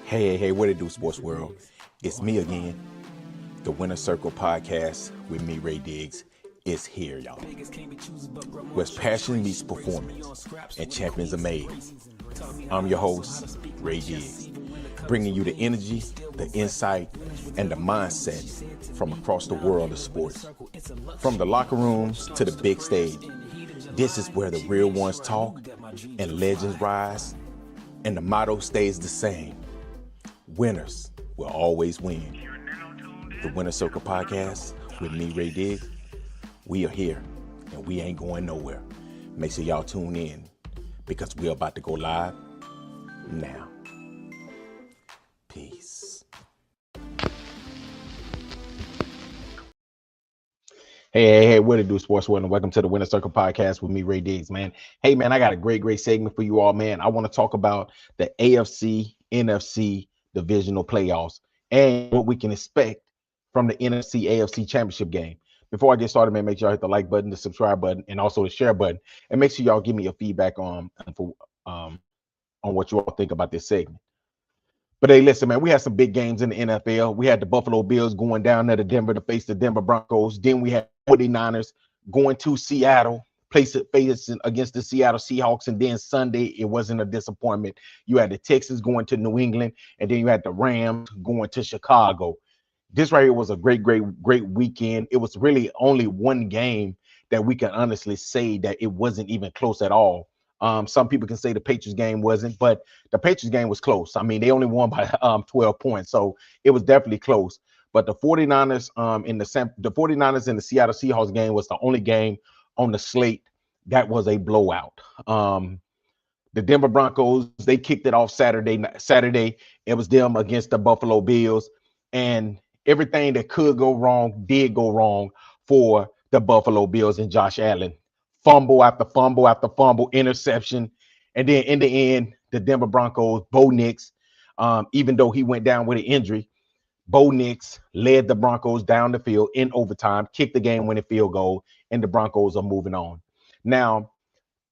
Hey, what it do, sports world? It's me again. The Winner Circle podcast with me, Ray Diggs, is here, y'all. Where passion meets performance and champions are made. I'm your host, Ray Diggs, bringing you the energy, the insight, and the mindset from across the world of sports. From the locker rooms to the big stage, this is where the real ones talk and legends rise, and the motto stays the same. Winners will always win. The Winner Circle podcast with me, Ray Diggs. We are here and we ain't going nowhere. Make sure y'all tune in because we're about to go live now. Peace. Hey, what it do, sports world, and welcome to the Winner Circle podcast with me, Ray Diggs, man. Hey, man, I got a great segment for you all, man. I want to talk about the AFC, NFC Divisional playoffs and what we can expect from the NFC AFC championship game. Before I get started, man, make sure y'all hit the like button, the subscribe button, and also the share button, and make sure y'all give me your feedback on what you all think about this segment. But hey, listen, man, we had some big games in the NFL. We had the Buffalo Bills going down there to Denver to face the Denver Broncos. Then we had 49ers going to Seattle, facing against the Seattle Seahawks. And then Sunday, it wasn't a disappointment. You had the Texans going to New England, and then you had the Rams going to Chicago. This right here was a great weekend. It was really only one game that we can honestly say that it wasn't even close at all. Some people can say the Patriots game wasn't, but the Patriots game was close. I mean, they only won by 12 points, so it was definitely close. But the 49ers the 49ers and the Seattle Seahawks game was the only game on the slate that was a blowout. The Denver Broncos, they kicked it off Saturday. It was them against the Buffalo Bills, and everything that could go wrong did go wrong for the Buffalo Bills and Josh Allen. Fumble after fumble after fumble, interception. And then in the end, the Denver Broncos, Bo Nix, even though he went down with an injury, Bo Nix led the Broncos down the field in overtime, kicked the game-winning field goal, and the Broncos are moving on. Now,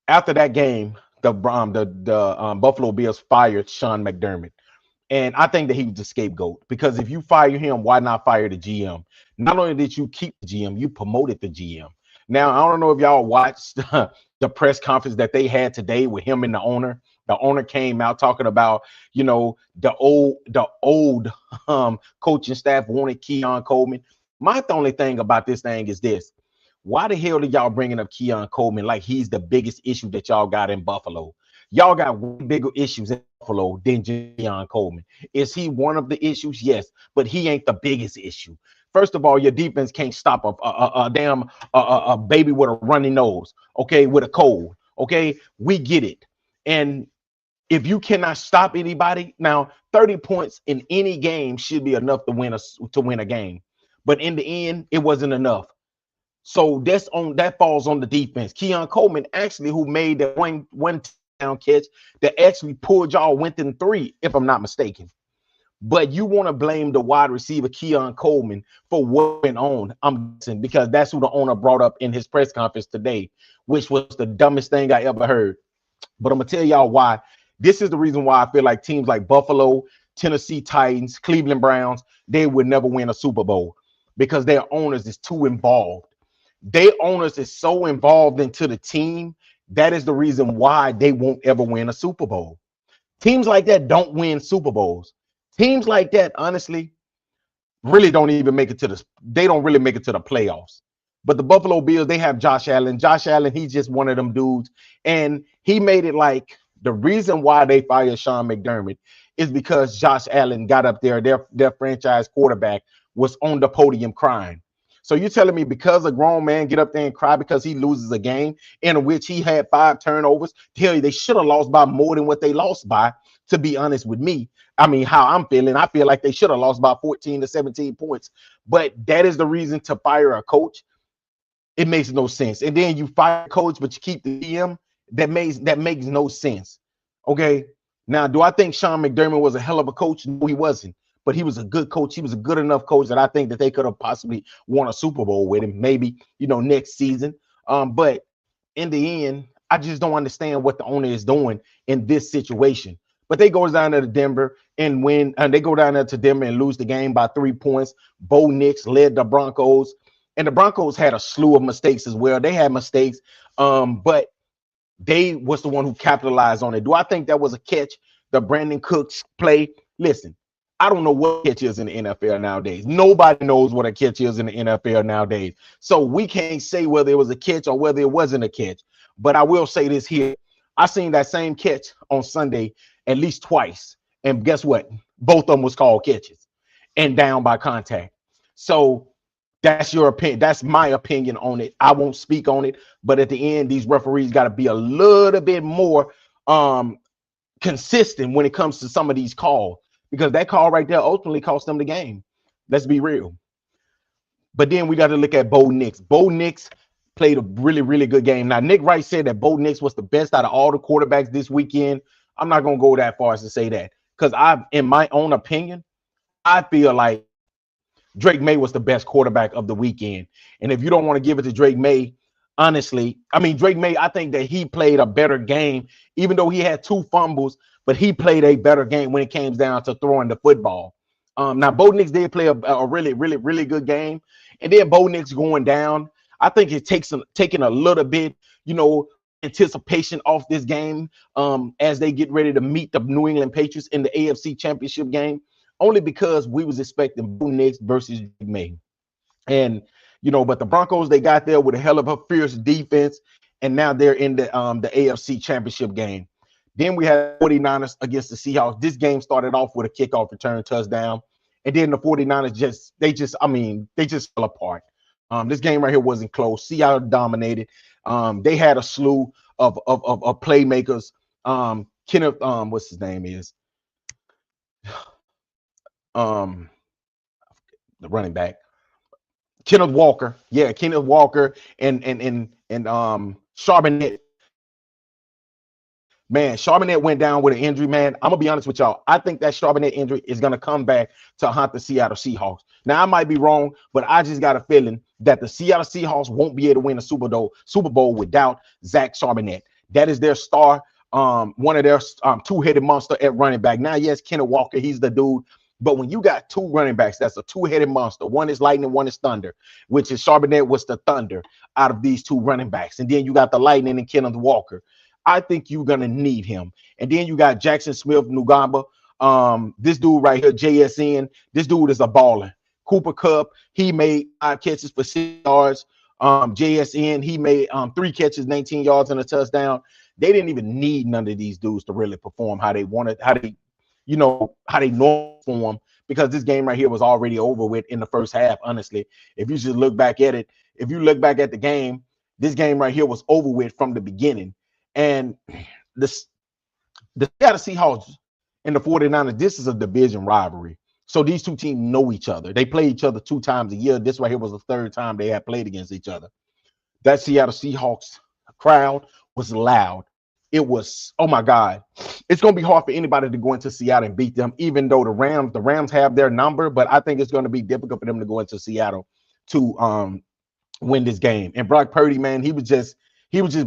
after that game, the Buffalo Bills fired Sean McDermott. And I think that he was the scapegoat, because if you fire him, why not fire the GM? Not only did you keep the GM, you promoted the GM. Now, I don't know if y'all watched the press conference that they had today with him and the owner. The owner came out talking about, the old coaching staff wanted Keon Coleman. My only thing about this thing is this. Why the hell are y'all bringing up Keon Coleman like he's the biggest issue that y'all got in Buffalo? Y'all got way bigger issues in Buffalo than Keon Coleman. Is he one of the issues? Yes, but he ain't the biggest issue. First of all, your defense can't stop a damn baby with a runny nose, okay, with a cold, okay? We get it. And if you cannot stop anybody, now 30 points in any game should be enough to win a game. But in the end, it wasn't enough. So that falls on the defense. Keon Coleman actually, who made that one touchdown catch that actually pulled y'all within 3, if I'm not mistaken. But you want to blame the wide receiver Keon Coleman for what went on, I'm guessing, because that's who the owner brought up in his press conference today, which was the dumbest thing I ever heard. But I'm going to tell y'all why. This is the reason why I feel like teams like Buffalo, Tennessee Titans, Cleveland Browns, they would never win a Super Bowl because their owners is too involved. Their owners is so involved into the team. That is the reason why they won't ever win a Super Bowl. Teams like that don't win Super Bowls. Teams like that, honestly, really don't even make it to they don't really make it to the playoffs. But the Buffalo Bills, they have Josh Allen. Josh Allen, he's just one of them dudes. And he made it like the reason why they fired Sean McDermott is because Josh Allen got up there, their franchise quarterback was on the podium crying. So you're telling me because a grown man get up there and cry because he loses a game in which he had 5 turnovers, tell you they should have lost by more than what they lost by, to be honest with me. I mean, how I'm feeling, I feel like they should have lost by 14 to 17 points. But that is the reason to fire a coach. It makes no sense. And then you fire a coach, but you keep the GM. That makes no sense. Okay. Now, do I think Sean McDermott was a hell of a coach? No, he wasn't. But he was a good coach. He was a good enough coach that I think that they could have possibly won a Super Bowl with him, maybe, next season. But in the end, I just don't understand what the owner is doing in this situation. But they goes down there to Denver and win, and they go down there to Denver and lose the game by 3 points. Bo Nix led the Broncos, and the Broncos had a slew of mistakes as well. They had mistakes, but they was the one who capitalized on it. Do I think that was a catch? The Brandon Cooks play. Listen, I don't know what catch is in the NFL nowadays. Nobody knows what a catch is in the NFL nowadays. So we can't say whether it was a catch or whether it wasn't a catch. But I will say this here. I seen that same catch on Sunday at least twice. And guess what? Both of them was called catches and down by contact. So that's your opinion. That's my opinion on it. I won't speak on it. But at the end, these referees got to be a little bit more consistent when it comes to some of these calls, because that call right there ultimately cost them the game. Let's be real. But then we got to look at Bo Nix. Bo Nix played a really, really good game. Now, Nick Wright said that Bo Nix was the best out of all the quarterbacks this weekend. I'm not going to go that far as to say that, because in my own opinion, I feel like Drake May was the best quarterback of the weekend. And if you don't want to give it to Drake May, honestly, I mean, Drake May, I think that he played a better game, even though he had 2 fumbles, but he played a better game when it came down to throwing the football. Now, Bo Nix did play a really, really, really good game. And then Bo Nix going down, I think it takes taking a little bit, anticipation off this game as they get ready to meet the New England Patriots in the AFC Championship game, only because we was expecting Bo Nix versus Drake May. And, but the Broncos, they got there with a hell of a fierce defense, and now they're in the AFC Championship game. Then we had 49ers against the Seahawks. This game started off with a kickoff return touchdown, and then the 49ers just fell apart. This game right here wasn't close. Seattle dominated. They had a slew of playmakers. Kenneth, what's his name is? The running back. Kenneth Walker. Yeah, Kenneth Walker and Charbonnet. Man, Charbonnet went down with an injury, man. I'm going to be honest with y'all. I think that Charbonnet injury is going to come back to haunt the Seattle Seahawks. Now, I might be wrong, but I just got a feeling that the Seattle Seahawks won't be able to win a Super Bowl without Zach Charbonnet. That is their star, one of their two-headed monster at running back. Now, yes, Kenneth Walker, he's the dude. But when you got 2 running backs, that's a two-headed monster. One is lightning, one is thunder, which is Charbonnet was the thunder out of these 2 running backs. And then you got the lightning and Kenneth Walker. I think you're going to need him. And then you got Jackson Smith-Njigba. This dude right here, JSN, this dude is a baller. Cooper Kupp, he made 5 catches for 6 yards. JSN, he made 3 catches, 19 yards and a touchdown. They didn't even need none of these dudes to really perform how they wanted, how they normally perform, because this game right here was already over with in the first half, honestly. If you just look back at it, if you look back at the game, this game right here was over with from the beginning. And the Seattle Seahawks and the 49ers, this is a division rivalry. So these 2 teams know each other. They play each other 2 times a year. This right here was the 3rd time they had played against each other. That Seattle Seahawks crowd was loud. It was, oh my God. It's going to be hard for anybody to go into Seattle and beat them, even though the Rams have their number, but I think it's going to be difficult for them to go into Seattle to win this game. And Brock Purdy, man, he was just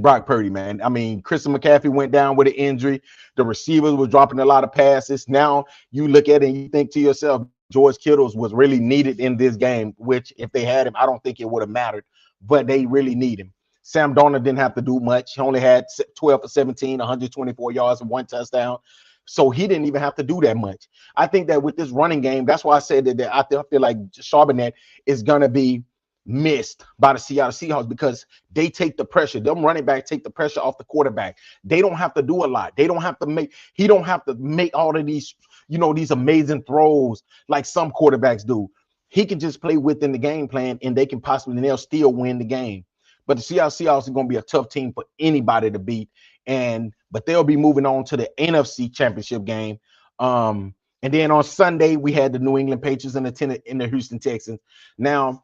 Brock Purdy, man. I mean, Christian McCaffrey went down with an injury. The receivers were dropping a lot of passes. Now you look at it and you think to yourself, George Kittle was really needed in this game, which if they had him, I don't think it would have mattered, but they really need him. Sam Darnold didn't have to do much. He only had 12 for 17, 124 yards and 1 touchdown. So he didn't even have to do that much. I think that with this running game, that's why I said that I feel like Charbonnet is going to be missed by the Seattle Seahawks, because they take the pressure. Them running back take the pressure off the quarterback. They don't have to do a lot. He don't have to make all of these, these amazing throws like some quarterbacks do. He can just play within the game plan, and they'll still win the game. But the Seattle Seahawks are going to be a tough team for anybody to beat. But they'll be moving on to the NFC Championship game. And then on Sunday, we had the New England Patriots and the Houston Texans. Now,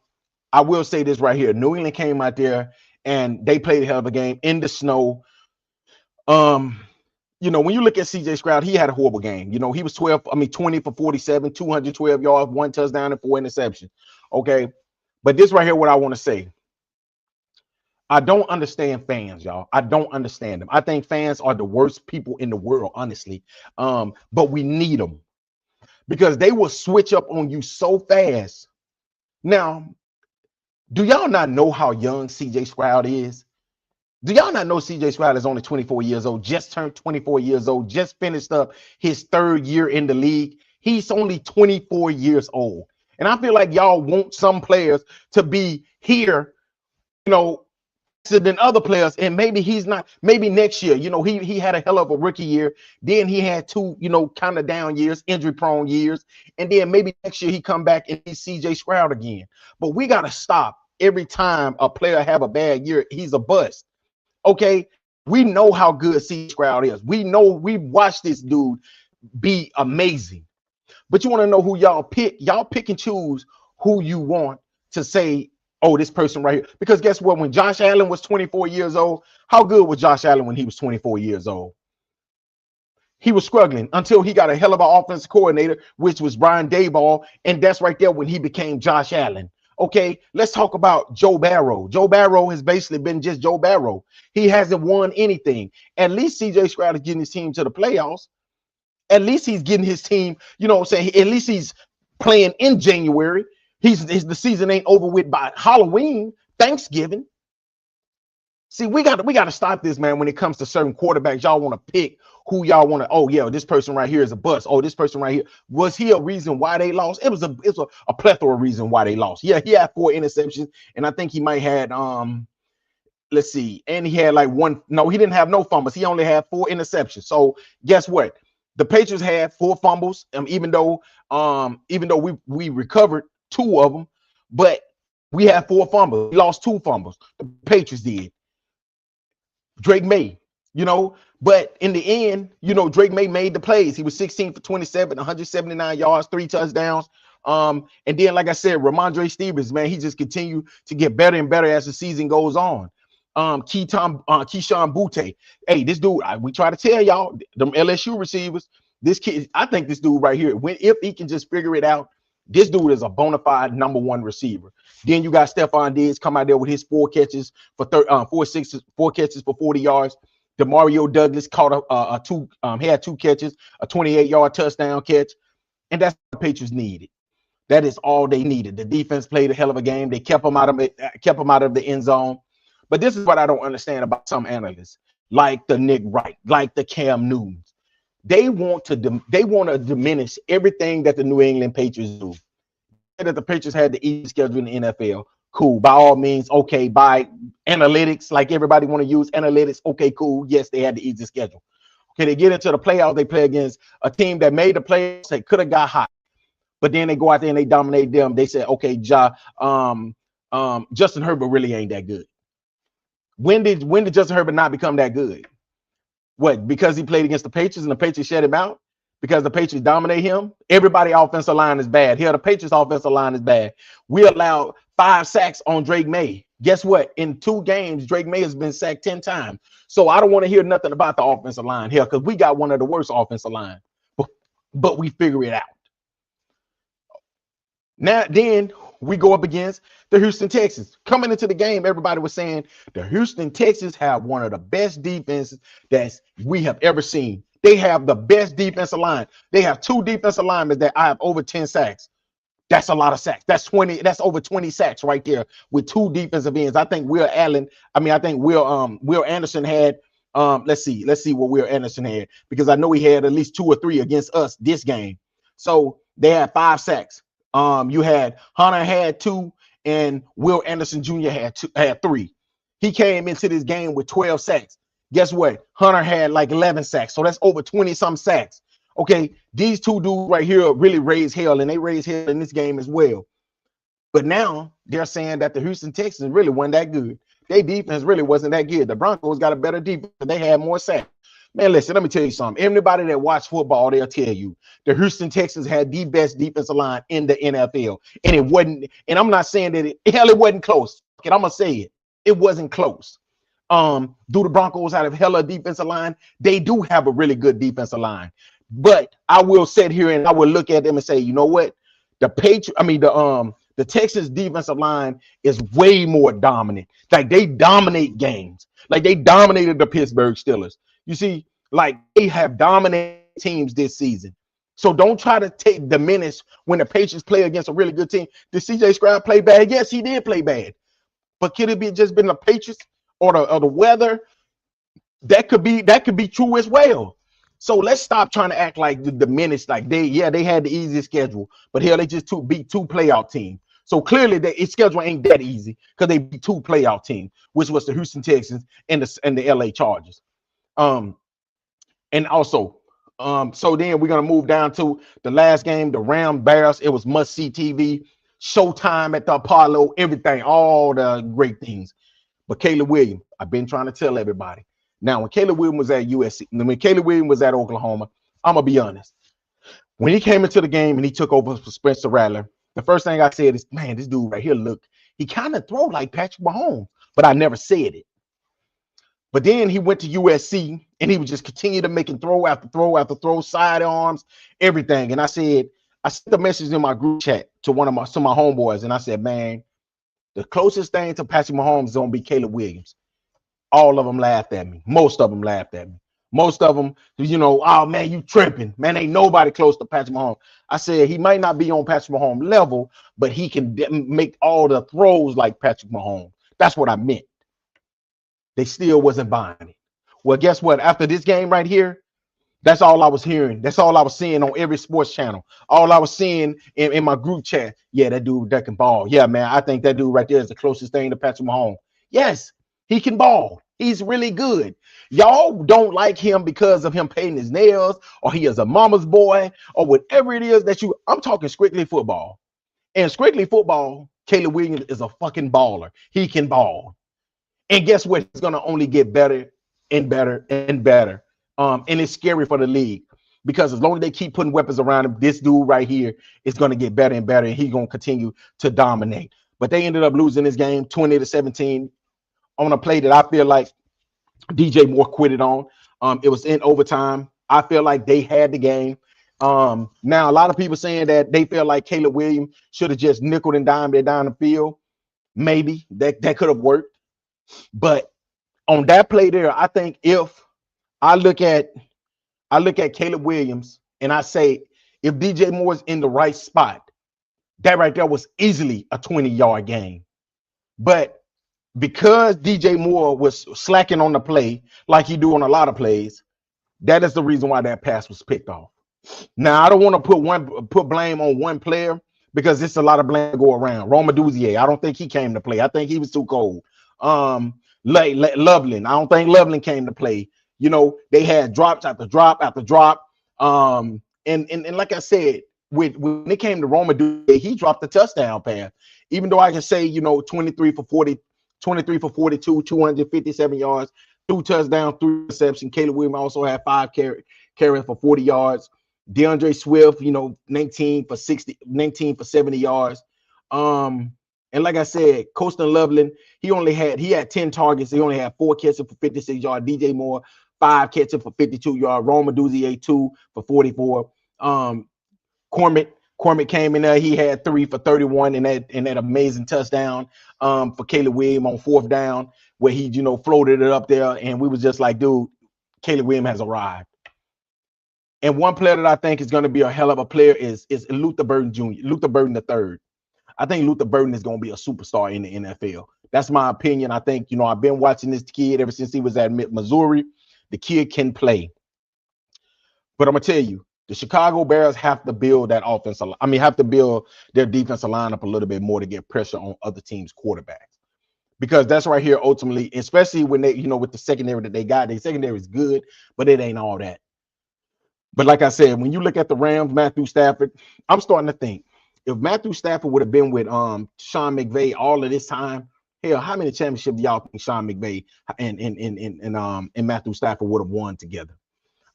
I will say this right here. New England came out there and they played a hell of a game in the snow. When you look at CJ Stroud, he had a horrible game. He was 20 for 47, 212 yards, 1 touchdown, and 4 interceptions. Okay. But this right here, what I want to say. I don't understand fans, y'all. I don't understand them. I think fans are the worst people in the world, honestly. But we need them because they will switch up on you so fast. Now, do y'all not know how young CJ Stroud is? Do y'all not know CJ Stroud is only 24 years old, just turned 24 years old, just finished up his 3rd year in the league? He's only 24 years old. And I feel like y'all want some players to be here, you know, than other players, and maybe he's not. Maybe next year, he had a hell of a rookie year. Then he had 2, kind of down years, injury prone years, and then maybe next year he come back and he's CJ Stroud again. But we got to stop every time a player have a bad year, he's a bust. Okay, we know how good CJ Stroud is. We know, we watched this dude be amazing. But you want to know who y'all pick? Y'all pick and choose who you want to say, oh, this person right here. Because guess what? When Josh Allen was 24 years old, how good was Josh Allen when he was 24 years old? He was struggling until he got a hell of an offensive coordinator, which was Brian Daboll. And that's right there when he became Josh Allen. Okay, let's talk about Joe Barrow. Joe Barrow has basically been just Joe Barrow. He hasn't won anything. At least CJ Stroud is getting his team to the playoffs. At least he's getting his team, at least he's playing in January. The season ain't over with by Halloween, Thanksgiving. See, we got to stop this, man. When it comes to certain quarterbacks, y'all want to pick who y'all want to. Oh yeah, this person right here is a bust. Oh, this person right here, was he a reason why they lost? It was a plethora of reason why they lost. Yeah, he had 4 interceptions, and I think he might had let's see, and he had like 1. No, he didn't have no fumbles. He only had 4 interceptions. So guess what? The Patriots had 4 fumbles, even though we recovered 2 of them, but we had 4 fumbles. We lost 2 fumbles. The Patriots did. Drake May, but in the end, Drake May made the plays. He was 16 for 27, 179 yards, 3 touchdowns. And then, like I said, Ramondre Stevens, man, he just continued to get better and better as the season goes on. Keyshawn Butte. Hey, this dude, we try to tell y'all, them LSU receivers, this kid, I think this dude right here, if he can just figure it out, this dude is a bona fide =1 receiver. Then you got Stephon Diggs come out there with his 4 catches for 4 catches for 40 yards. Demario Douglas caught had 2 catches, a 28-yard touchdown catch, and that's what the Patriots needed. That is all they needed. The defense played a hell of a game. They kept them out of the end zone. But this is what I don't understand about some analysts, like the Nick Wright, like the Cam Newtons. They want to diminish everything that the New England Patriots do. That the Patriots had the easy schedule in the NFL. Cool. By all means, okay. By analytics, like everybody want to use analytics. Okay, cool. Yes, they had the easy schedule. Okay, they get into the playoffs. They play against a team that made the playoffs. They could have got hot, but then they go out there and they dominate them. They said, okay, Justin Herbert really ain't that good. When did Justin Herbert not become that good? What? Because he played against the Patriots and the Patriots shut him out? Because the Patriots dominate him? Everybody offensive line is bad. Here, the Patriots offensive line is bad. We allowed 5 sacks on Drake May. Guess what? In 2 games, Drake May has been sacked 10 times. So I don't want to hear nothing about the offensive line here because we got one of the worst offensive line. But we figure it out. Now, then we go up against the Houston Texans. Coming into the game, everybody was saying the Houston Texans have one of the best defenses that we have ever seen. They have the best defensive line. They have 2 defensive linemen that I have over 10 sacks. That's a lot of sacks. That's over 20 sacks right there with 2 defensive ends. I think Will Anderson had let's see what Will Anderson had, because I know he had at least 2 or 3 against us this game. So they had 5 sacks. You had Hunter had 2 and Will Anderson Jr. had 3. He came into this game with 12 sacks. Guess what? Hunter had like 11 sacks. So that's over 20 some sacks. Okay, these 2 dudes right here really raised hell, and they raised hell in this game as well. But now they're saying that the Houston Texans really weren't that good. Their defense really wasn't that good. The Broncos got a better defense. They had more sacks. Man, listen, let me tell you something. Everybody that watch football, they'll tell you the Houston Texans had the best defensive line in the NFL. And it wasn't, and I'm not saying that it wasn't close. And I'm gonna say it. It wasn't close. Do the Broncos have a hella defensive line? They do have a really good defensive line. But I will sit here and I will look at them and say, you know what? The The Texans defensive line is way more dominant. Like they dominate games. Like they dominated the Pittsburgh Steelers. You see, like they have dominated teams this season. So don't try to diminish when the Patriots play against a really good team. Did CJ Stroud play bad? Yes, he did play bad. But could it be just been the Patriots or the weather? That could be true as well. So let's stop trying to act like the diminish, like they had the easiest schedule, but hell, they just beat two playoff teams. So clearly its schedule ain't that easy because they beat two playoff teams, which was the Houston Texans and the LA Chargers. And also, so then we're gonna move down to the last game, the Bears. It was must-see TV, showtime at the Apollo, everything, all the great things. But Caleb Williams, I've been trying to tell everybody. Now, when Caleb Williams was at USC, when Caleb Williams was at Oklahoma, I'm gonna be honest. When he came into the game and he took over for Spencer Rattler, the first thing I said is, man, this dude right here, look, he kind of throw like Patrick Mahomes, but I never said it. But then he went to USC and he would just continue to make throw after throw after throw, sidearms, everything. And I sent the message in my group chat to some of my homeboys, and I said, man, the closest thing to Patrick Mahomes is gonna be Caleb Williams. All of them laughed at me. Most of them laughed at me. Most of them, oh man, you tripping. Man, ain't nobody close to Patrick Mahomes. I said he might not be on Patrick Mahomes level, but he can make all the throws like Patrick Mahomes. That's what I meant. They still wasn't buying it. Well, guess what? After this game right here, that's all I was hearing. That's all I was seeing on every sports channel. All I was seeing in my group chat. Yeah, that dude that can ball. Yeah, man, I think that dude right there is the closest thing to Patrick Mahomes. Yes, he can ball. He's really good. Y'all don't like him because of him painting his nails, or he is a mama's boy, or whatever it is that I'm talking strictly football. And strictly football, Caleb Williams is a fucking baller. He can ball. And guess what? He's going to only get better and better and better. And it's scary for the league because as long as they keep putting weapons around him, this dude right here is going to get better and better, and he's going to continue to dominate. But they ended up losing this game 20-17 on a play that I feel like DJ Moore quitted on. It was in overtime. I feel like they had the game. Now, a lot of people saying that they feel like Caleb Williams should have just nickeled and dimed it down the field. Maybe that could have worked. But on that play there, I think if I look at Caleb Williams and I say if DJ Moore's in the right spot, that right there was easily a 20-yard game. But because DJ Moore was slacking on the play like he do on a lot of plays, that is the reason why that pass was picked off. Now, I don't want to put blame on one player because it's a lot of blame to go around. Roma Duzier, I don't think he came to play. I think he was too cold. Loveland, I don't think Loveland came to play. They had drops after drop after drop. And like I said, when it came to Roma Duzier, he dropped the touchdown pass. Even though I can say, 23 for 42, 257 yards, 2 touchdowns, 3 receptions. Caleb Williams also had 5 carries for 40 yards. DeAndre Swift, 19 for 70 yards. And like I said, Colston Loveland, he had 10 targets. He only had 4 catches for 56 yards. DJ Moore, 5 catches for 52 yards. Roma Duzier, 2 for 44. Cormick came in there. He had 3 for 31 in that amazing touchdown for Caleb Williams on 4th down, where he, floated it up there. And we was just like, dude, Caleb Williams has arrived. And one player that I think is going to be a hell of a player is Luther Burden Jr., Luther Burden III. I think Luther Burden is going to be a superstar in the NFL. That's my opinion. I think, I've been watching this kid ever since he was at Missouri. The kid can play. But I'm going to tell you, the Chicago Bears have to build that have to build their defensive lineup a little bit more to get pressure on other teams' quarterbacks. Because that's right here, ultimately, especially when they, with the secondary that they got, their secondary is good, but it ain't all that. But like I said, when you look at the Rams, Matthew Stafford, I'm starting to think, if Matthew Stafford would have been with Sean McVay all of this time, hell, how many championships do y'all think Sean McVay and Matthew Stafford would have won together?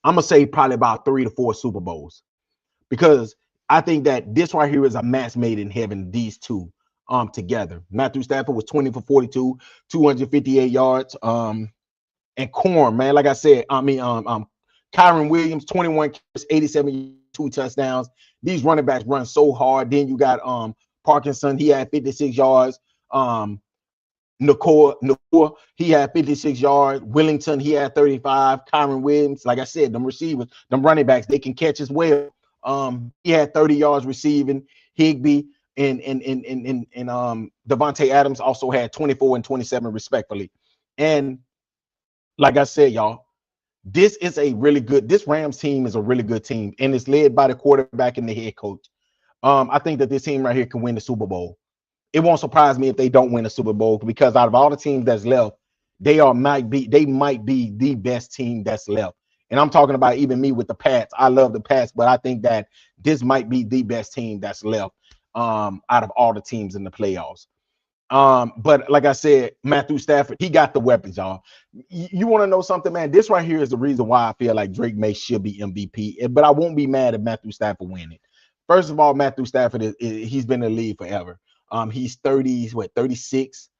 I'm gonna say probably about 3 to 4 Super Bowls, because I think that this right here is a match made in heaven. These two together. Matthew Stafford was 20 for 42, 258 yards. And Corn, man, like I said, Kyron Williams, 21 carries, 87, 2 touchdowns. These running backs run so hard. Then you got Parkinson, he had 56 yards. Nakua, he had 56 yards. Willington, he had 35. Kyron Williams, like I said, them receivers, them running backs, they can catch as well. He had 30 yards receiving. Higbee and Devontae Adams also had 24 and 27 respectively. And like I said, y'all, this Rams team is a really good team, and it's led by the quarterback and the head coach. I think that this team right here can win the Super Bowl. It won't surprise me if they don't win a Super Bowl, because out of all the teams that's left, they might be the best team that's left. And I'm talking about even me with the Pats. I love the Pats, but I think that this might be the best team that's left out of all the teams in the playoffs. But like I said, Matthew Stafford, he got the weapons, y'all. You want to know something, man? This right here is the reason why I feel like Drake May should be MVP, but I won't be mad if Matthew Stafford win it. First of all, Matthew Stafford he's been in the league forever. He's 36.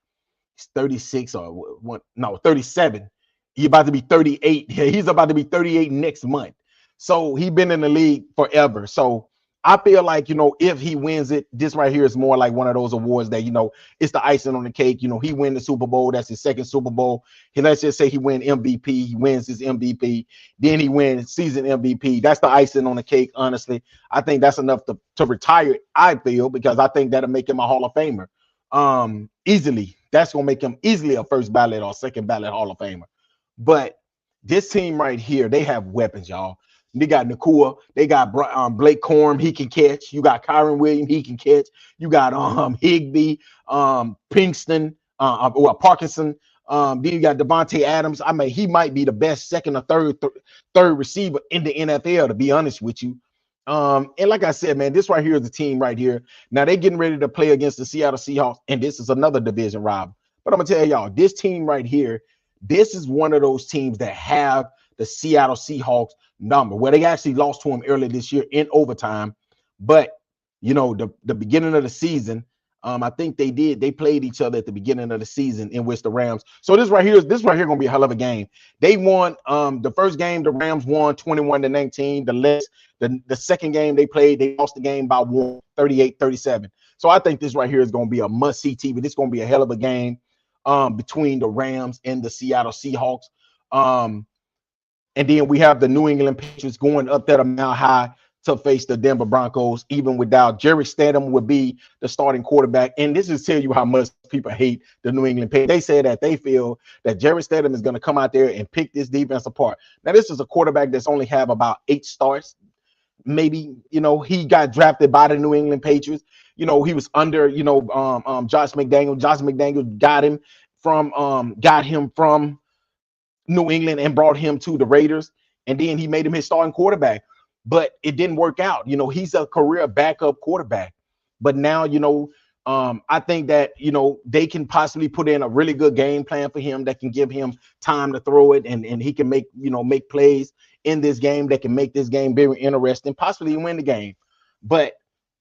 He's 36 or what? No, 37. He's about to be 38. He's about to be 38 next month. So he's been in the league forever. So I feel like, if he wins it, this right here is more like one of those awards that, it's the icing on the cake. He win the Super Bowl. That's his second Super Bowl. Let's just say he win MVP. He wins his MVP. Then he wins season MVP. That's the icing on the cake, honestly. I think that's enough to retire, I feel, because I think that'll make him a Hall of Famer easily. That's going to make him easily a first ballot or second ballot Hall of Famer. But this team right here, they have weapons, y'all. They got Nakua. They got Blake Corum. He can catch. You got Kyron Williams. He can catch. You got Higbee, Pinkston, Parkinson. Then you got Devontae Adams. I mean, he might be the best second or third receiver in the NFL, to be honest with you. And like I said, man, this right here is the team right here. Now they're getting ready to play against the Seattle Seahawks, and this is another division rival. But I'm gonna tell y'all, this team right here, this is one of those teams that have the Seattle Seahawks number. Well, they actually lost to him earlier this year in overtime, but the beginning of the season, I think they played each other at the beginning of the season, in which the Rams. So this right here gonna be a hell of a game. They won the first game, the Rams won 21-19. The second game they played, they lost the game by 38-37. So I think this right here is gonna be a must-see TV. This is gonna be a hell of a game between the Rams and the Seattle Seahawks. And then we have the New England Patriots going up there a mile high to face the Denver Broncos, even without Jerry Stidham would be the starting quarterback. And this is tell you how much people hate the New England Patriots. They say that they feel that Jerry Stidham is going to come out there and pick this defense apart. Now, this is a quarterback that's only have about 8 starts. Maybe, he got drafted by the New England Patriots. He was under, Josh McDaniel. Josh McDaniel got him from New England and brought him to the Raiders, and then he made him his starting quarterback, but it didn't work out. He's a career backup quarterback, but now, I think that, they can possibly put in a really good game plan for him that can give him time to throw it, and he can make plays in this game that can make this game very interesting, possibly win the game. But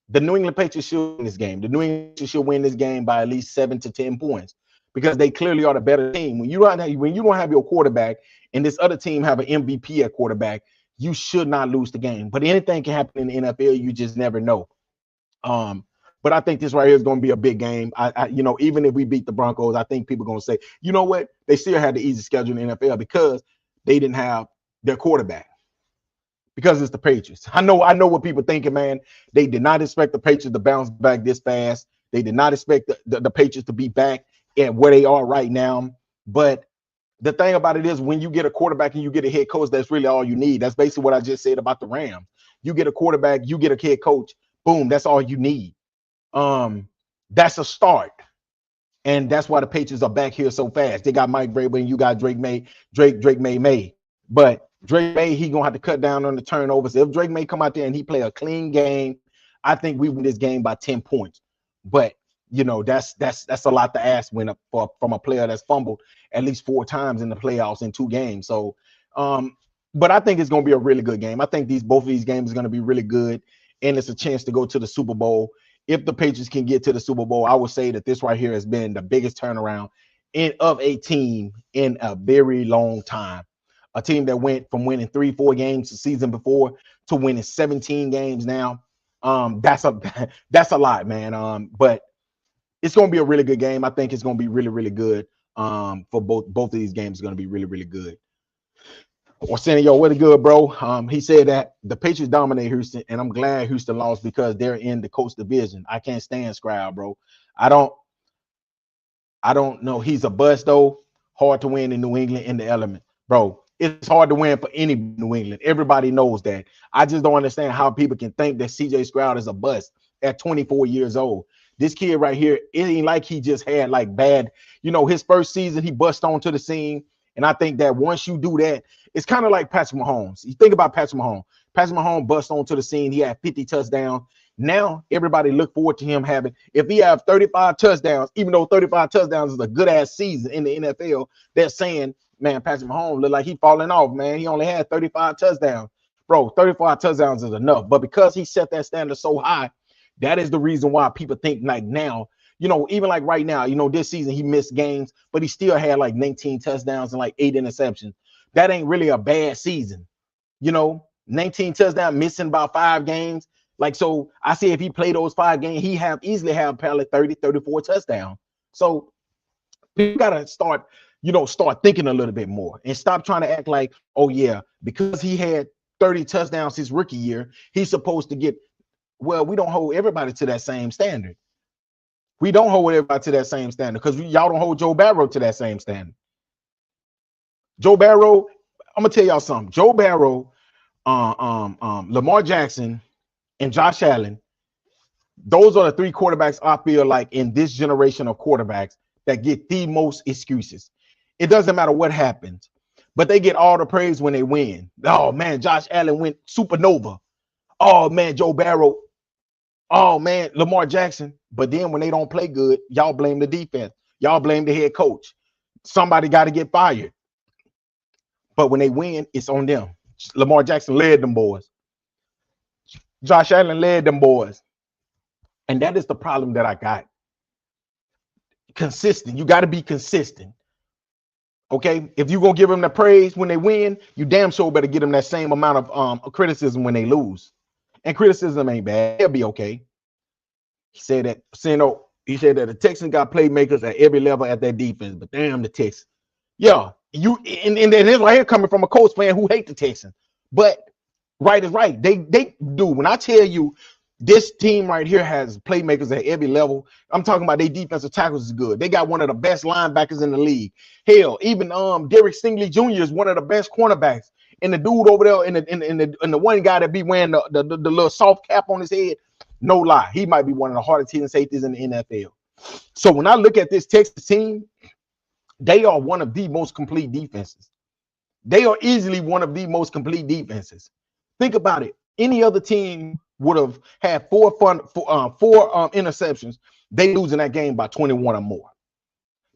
the New England Patriots should win this game. The New England Patriots should win this game by at least 7 to 10 points. Because they clearly are the better team. When you don't have your quarterback and this other team have an MVP at quarterback, you should not lose the game. But anything can happen in the NFL. You just never know. But I think this right here is going to be a big game. Even if we beat the Broncos, I think people are going to say, you know what? They still had the easy schedule in the NFL because they didn't have their quarterback. Because it's the Patriots. I know what people thinking, man. They did not expect the Patriots to bounce back this fast. They did not expect the Patriots to be back at where they are right now. But the thing about it is, when you get a quarterback and you get a head coach, that's really all you need. That's basically what I just said about the Rams. You get a quarterback, you get a head coach, boom, that's all you need. That's a start. And that's why the Patriots are back here so fast. They got Mike Vrabel and you got Drake May. But Drake May, he gonna have to cut down on the turnovers. If Drake May come out there and he play a clean game, I think we win this game by 10 points. But that's a lot to ask from a player that's fumbled at least 4 times in the playoffs in 2 games. So, but I think it's going to be a really good game. I think both of these games are going to be really good, and it's a chance to go to the Super Bowl. If the Patriots can get to the Super Bowl, I would say that this right here has been the biggest turnaround of a team in a very long time. A team that went from winning 3-4 games the season before to winning 17 games now. That's a that's a lot, man. But it's gonna be a really good game. I think it's gonna be really, really good. For both of these games is gonna be really, really good. Arsenio, what a good, bro. He said that the Patriots dominate Houston, and I'm glad Houston lost because they're in the Coast Division. I can't stand Scribe, bro. I don't I don't know. He's a bust though. Hard to win in New England in the element, bro. It's hard to win for any New England. Everybody knows that. I just don't understand how people can think that CJ Stroud is a bust at 24 years old. This kid right here, it ain't like he just had like bad, his first season, he bust onto the scene. And I think that once you do that, it's kind of like Patrick Mahomes. You think about Patrick Mahomes. Patrick Mahomes bust onto the scene. He had 50 touchdowns. Now everybody look forward to him having, if he have 35 touchdowns, even though 35 touchdowns is a good ass season in the NFL, they're saying, man, Patrick Mahomes look like he falling off, man. He only had 35 touchdowns. Bro, 35 touchdowns is enough. But because he set that standard so high, that is the reason why people think like now, even like right now, this season he missed games, but he still had like 19 touchdowns and like 8 interceptions. That ain't really a bad season. 19 touchdowns, missing about 5 games. Like, so I say if he played those 5 games, he easily have probably 30, 34 touchdowns. So people gotta start thinking a little bit more and stop trying to act like, oh yeah, because he had 30 touchdowns his rookie year, he's supposed to get. Well, we don't hold everybody to that same standard. We don't hold everybody to that same standard because y'all don't hold Joe Barrow to that same standard. Joe Barrow, I'm gonna tell y'all something. Joe Barrow, Lamar Jackson, and Josh Allen, those are the 3 quarterbacks I feel like in this generation of quarterbacks that get the most excuses. It doesn't matter what happens, but they get all the praise when they win. Oh man, Josh Allen went supernova. Oh man, Joe Barrow. Oh man, Lamar Jackson. But then when they don't play good, y'all blame the defense. Y'all blame the head coach. Somebody got to get fired. But when they win, it's on them. Lamar Jackson led them boys. Josh Allen led them boys. And that is the problem that I got. Consistent. You got to be consistent. Okay? If you're going to give them the praise when they win, you damn sure better give them that same amount of criticism when they lose. And criticism ain't bad. It'll be okay. He said that the Texans got playmakers at every level at their defense, but damn the Texans. Yeah, and this right here coming from a Colts fan who hate the Texans. But right is right. They do. When I tell you this team right here has playmakers at every level, I'm talking about their defensive tackles is good. They got one of the best linebackers in the league. Hell, even Derek Stingley Jr. is one of the best cornerbacks. And the dude over there, and the one guy that be wearing the little soft cap on his head, no lie, he might be one of the hardest hitting safeties in the NFL. So when I look at this Texas team, they are one of the most complete defenses. They are easily one of the most complete defenses. Think about it. Any other team would have had 4 interceptions. They lose in that game by 21 or more.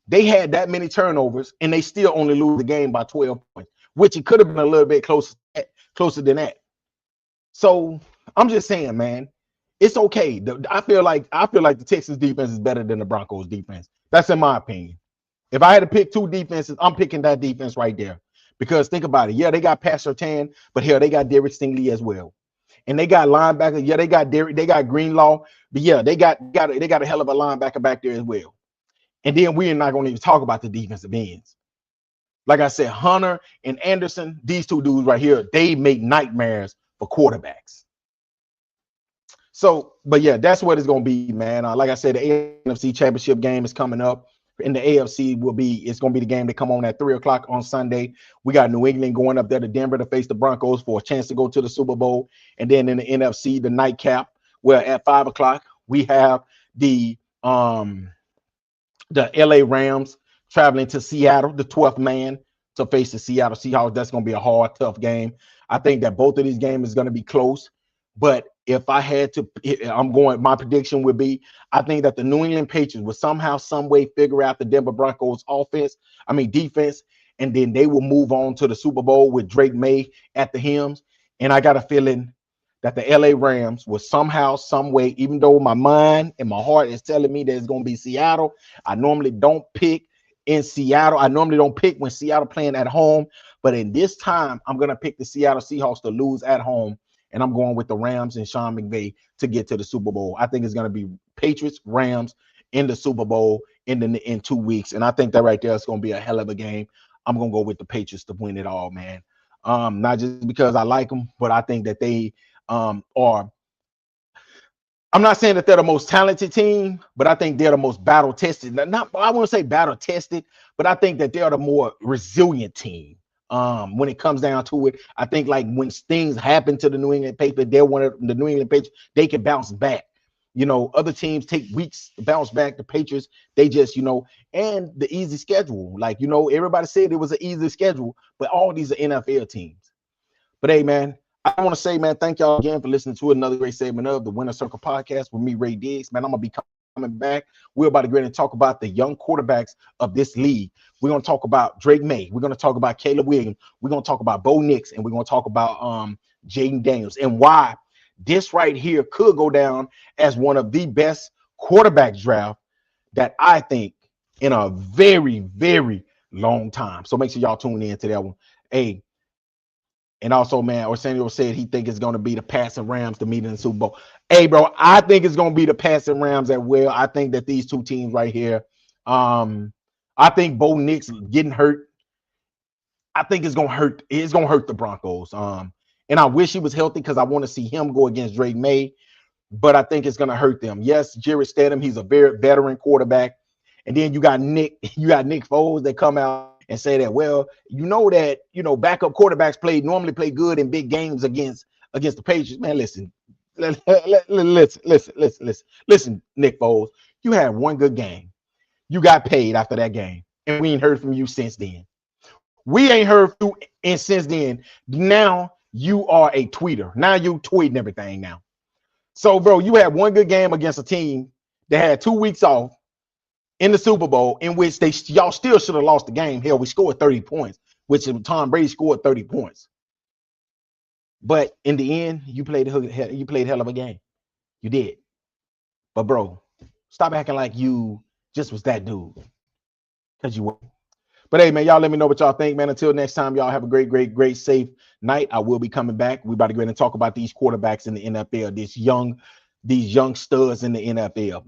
They had that many turnovers, and they still only lose the game by 12 points. Which it could have been a little bit closer than that. So I'm just saying, man, it's okay. I feel like the Texans defense is better than the Broncos defense. That's in my opinion. If I had to pick 2 defenses, I'm picking that defense right there. Because think about it. Yeah, they got Pat Surtain, but hell, they got Derek Stingley as well. And they got linebackers. Yeah, they got Greenlaw, but yeah, they got a hell of a linebacker back there as well. And then we're not going to even talk about the defensive ends. Like I said, Hunter and Anderson, these 2 dudes right here, they make nightmares for quarterbacks. So, but yeah, that's what it's going to be, man. Like I said, the NFC Championship game is coming up. In the AFC it's going to be the game that come on at 3:00 on Sunday. We got New England going up there to Denver to face the Broncos for a chance to go to the Super Bowl. And then in the NFC, the nightcap, where at 5:00, we have the LA Rams traveling to Seattle, the 12th man, to face the Seattle Seahawks. That's going to be a hard, tough game. I think that both of these games is going to be close. But if I had to, my prediction would be, I think that the New England Patriots will somehow, some way figure out the Denver Broncos defense, and then they will move on to the Super Bowl with Drake May at the helms. And I got a feeling that the LA Rams will somehow, some way, even though my mind and my heart is telling me that it's going to be Seattle, I normally don't pick in Seattle. I normally don't pick when Seattle playing at home, but in this time, I'm going to pick the Seattle Seahawks to lose at home and I'm going with the Rams and Sean McVay to get to the Super Bowl. I think it's going to be Patriots, Rams in the Super Bowl in 2 weeks, and I think that right there is going to be a hell of a game. I'm going to go with the Patriots to win it all, man. Not just because I like them, but I think that they are. I'm not saying that they're the most talented team, but I think they're the most battle tested. Not, I won't say battle tested, but I think that they're the more resilient team. When it comes down to it, I think like when things happen to the New England Patriots, they're one of the New England Patriots. They can bounce back. You know, other teams take weeks to bounce back. The Patriots, they just, and the easy schedule. Like, everybody said it was an easy schedule, but all these are NFL teams. But hey, man, I want to say, man, thank y'all again for listening to another great segment of the Winner Circle podcast with me, Ray Diggs. Man, I'm going to be coming back. We're about to go ahead and talk about the young quarterbacks of this league. We're going to talk about Drake May. We're going to talk about Caleb Williams. We're going to talk about Bo Nix, and we're going to talk about Jaden Daniels and why this right here could go down as one of the best quarterback draft that I think in a very, very long time. So make sure y'all tune in to that one. Hey, and also, man, Arsenio said he think it's going to be the passing Rams to meet in the Super Bowl. Hey, bro, I think it's going to be the passing Rams as well. I think that these two teams right here, I think Bo Nix getting hurt, I think it's going to hurt. It's going to hurt the Broncos. And I wish he was healthy because I want to see him go against Drake May, but I think it's going to hurt them. Yes, Jarrett Stidham, he's a very veteran quarterback. And then you got Nick Foles that come out and say that, well, backup quarterbacks normally play good in big games against the Patriots. Man, listen, Nick Foles, you had one good game. You got paid after that game, and we ain't heard from you since then. We ain't heard from you and since then. Now you are a tweeter. Now you tweeting everything now. So, bro, you had one good game against a team that had 2 weeks off in the Super Bowl, in which y'all still should have lost the game. Hell, we scored 30 points, which Tom Brady scored 30 points. But in the end, you played hell of a game. You did. But bro, stop acting like you just was that dude. Because you were. But hey, man, y'all let me know what y'all think, man. Until next time, y'all have a great, safe night. I will be coming back. We're about to go ahead and talk about these quarterbacks in the NFL, these young studs in the NFL.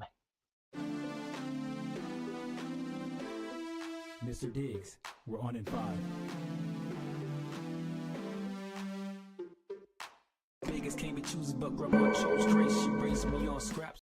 Mr. Diggs, we're on in 5. Vegas can't be choosers, but grandma chose trace. She raised me on scraps.